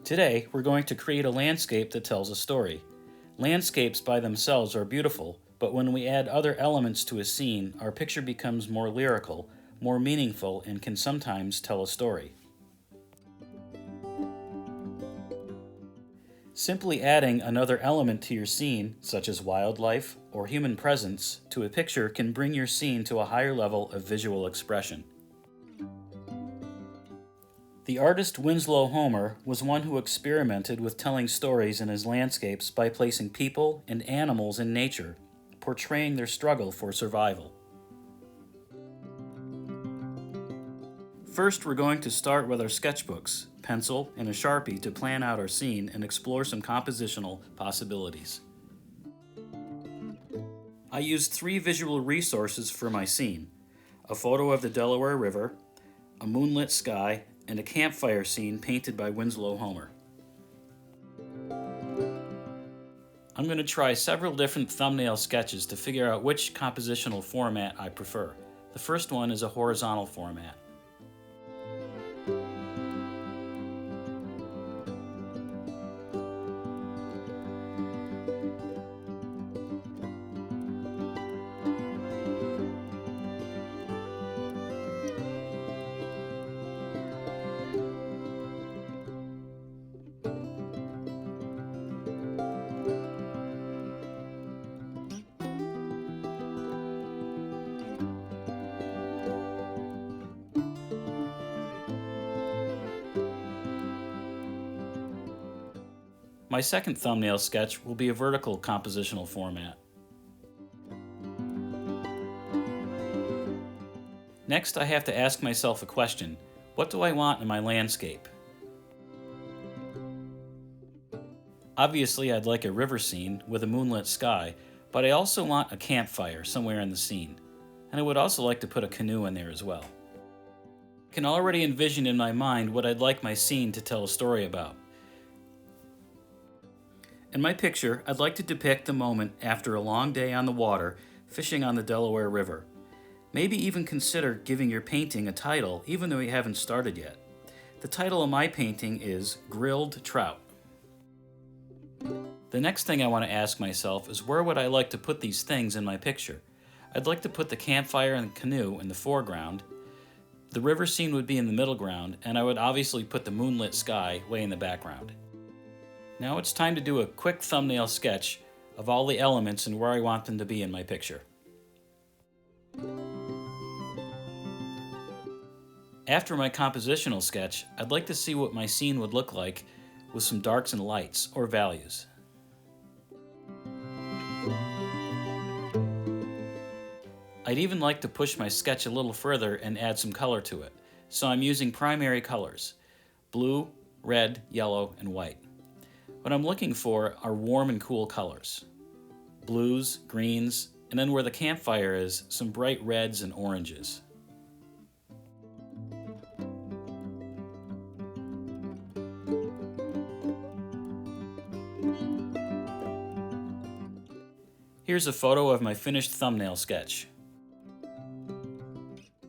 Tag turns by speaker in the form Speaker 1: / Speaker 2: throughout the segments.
Speaker 1: Today, we're going to create a landscape that tells a story. Landscapes by themselves are beautiful, but when we add other elements to a scene, our picture becomes more lyrical, more meaningful, and can sometimes tell a story. Simply adding another element to your scene, such as wildlife or human presence, to a picture can bring your scene to a higher level of visual expression. The artist Winslow Homer was one who experimented with telling stories in his landscapes by placing people and animals in nature, portraying their struggle for survival. First, we're going to start with our sketchbooks, pencil, and a Sharpie to plan out our scene and explore some compositional possibilities. I used 3 visual resources for my scene: a photo of the Delaware River, a moonlit sky, and a campfire scene painted by Winslow Homer. I'm going to try several different thumbnail sketches to figure out which compositional format I prefer. The first one is a horizontal format. My second thumbnail sketch will be a vertical compositional format. Next, I have to ask myself a question: what do I want in my landscape? Obviously, I'd like a river scene with a moonlit sky, but I also want a campfire somewhere in the scene. And I would also like to put a canoe in there as well. I can already envision in my mind what I'd like my scene to tell a story about. In my picture, I'd like to depict the moment after a long day on the water, fishing on the Delaware River. Maybe even consider giving your painting a title, even though you haven't started yet. The title of my painting is Grilled Trout. The next thing I want to ask myself is, where would I like to put these things in my picture? I'd like to put the campfire and the canoe in the foreground. The river scene would be in the middle ground, and I would obviously put the moonlit sky way in the background. Now it's time to do a quick thumbnail sketch of all the elements and where I want them to be in my picture. After my compositional sketch, I'd like to see what my scene would look like with some darks and lights, or values. I'd even like to push my sketch a little further and add some color to it, so I'm using primary colors: blue, red, yellow, and white. What I'm looking for are warm and cool colors: blues, greens, and then where the campfire is, some bright reds and oranges. Here's a photo of my finished thumbnail sketch.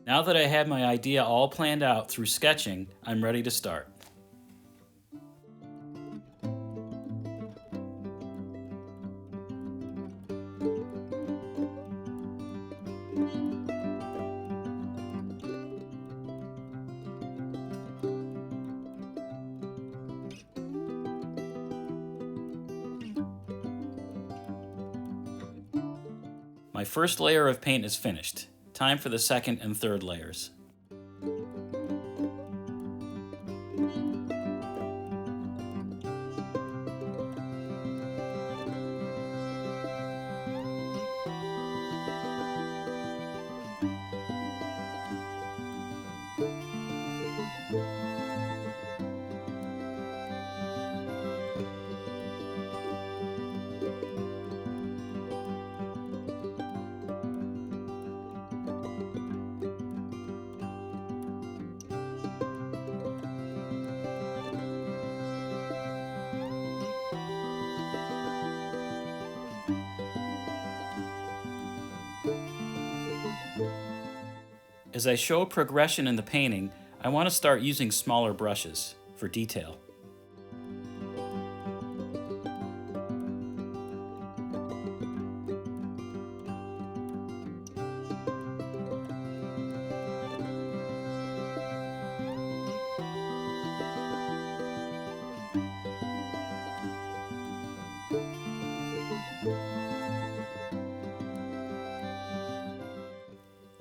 Speaker 1: Now that I have my idea all planned out through sketching, I'm ready to start. My first layer of paint is finished. Time for the second and third layers. As I show progression in the painting, I want to start using smaller brushes for detail.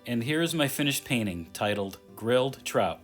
Speaker 1: And here is my finished painting titled Grilled Trout.